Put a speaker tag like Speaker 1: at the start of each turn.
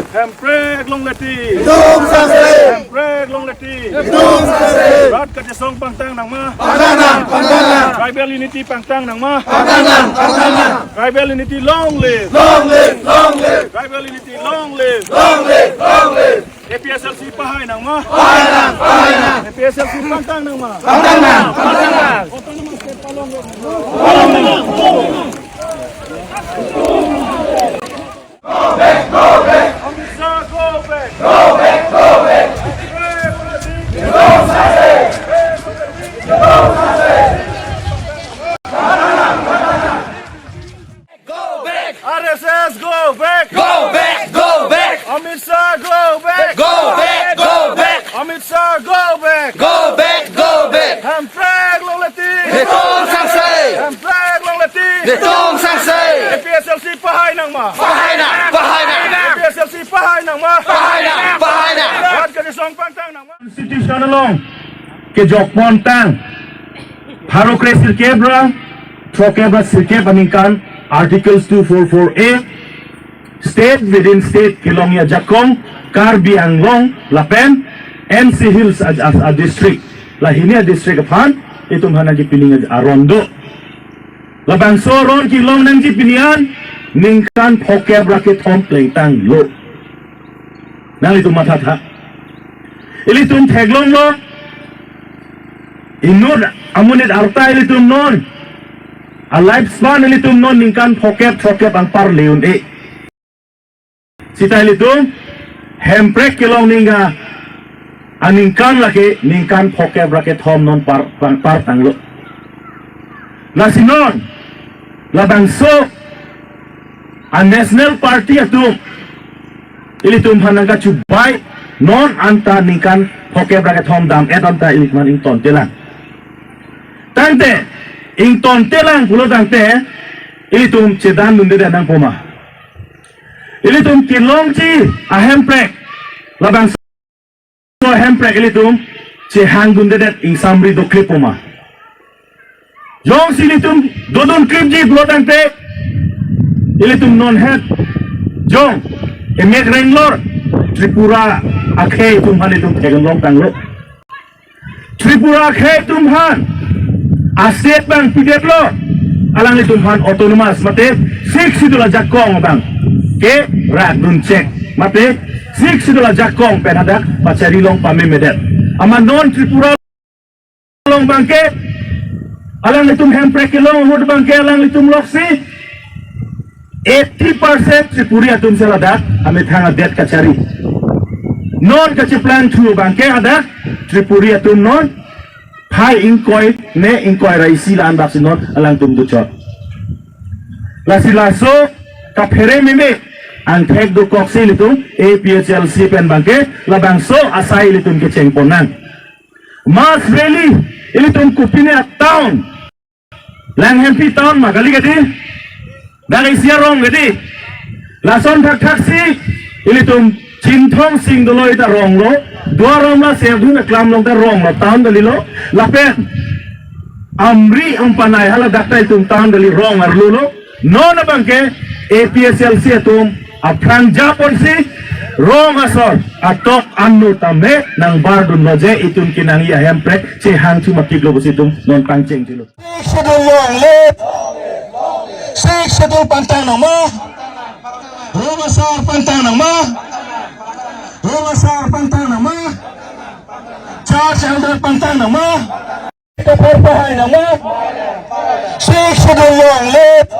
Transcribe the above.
Speaker 1: Hemprek long leti. Hemprek long leti. Rat kerjasong pangtang nang ma. Tribal unity pangtang nang ma. Tribal unity long live. Tribal unity long live. APSLC pahay nang ma. APSLC pangtang nang ma. Autonomous state palong. Go back! Amreng, go back! RSS, go back! Amreng, go back! Amreng, go back! Hemprek long leti! Hemprek long leti! APSLC pahay nang ma! APSLC pahay nang ma! Rat kerjasong pangtang nang ma! Constitutional law ke jokpon tang Bharokre sirkebra Trokebra sirkeb aningkan Articles 244A State within state kilongya jakong Karbi Anglong Lapen NC Hills as a district lahini a district aphan itum hanagi piling arondo labang soron kilong nang jipinian ningkan Trokebra ke thom plengtang lo nang itum mathatha ilitum theglong lo inod amunit arta ilitum non a lifespan ilitum non ningkan Trokeb ang parleon sita ilitum Hemprek kilong ninga aningkan laki ningkan Trokebra ke thom non par tang lo nasinon labang so a national party atum ilitum hanangka chubai non anta ningkan Trokebra ke thom dam anta ilikman ington telang tante ington telang pulo tante ilitum cedan nunde danang poma ilitum kilong chi a Hemprek labang so Hemprek ilitum che hangunde det ing samri do klipoma jong silitum dodon klipji pulo tante ilitum non het jong emek renglor Tripura akhe tumhan itum thegelong tanglo Tripura akhe tumhan aset bang pideplo alang itumhan autonomous mate 6 sidula jakong bang ke rak dun check mate 6 sidula jakong penadak pachari long pame medet ama non Tripura long bangke alang itum Hemprek long hud bangke alang itum loksi 80% Tripura tum seladak amit hanga det kachari non kachiplan thu bangke ada Tripura tum non hai ingkoi ne ingkoi raisi lan bapsi non alang tum duchot lasilaso kaphere meme ang thek du koksi litum APSLC pen bangke labang so asai litum ke chengponan mas rally ilitum kupine town Langhemphi town magali gadi dari siarong gadi lason thak thaksi ilitum Chinthong sing dolo ita rong lo dua rom la sevdu na klam long ta rong lo town dalilo lapen amri umpanai hala dakta itum town dali rong arlu lo no na bangke APSLC atum apran japon si rong asor atok anu tambe nang bardun loje itum kinangi Hemprek che hang chu makik lo busitum non pangcheng tilo schedule long let schedule pantang nang ma rong asor pantang nang ma Romasar pantang nama, charge elder pantang nama, kapal pahay nama, 6 schedule long let.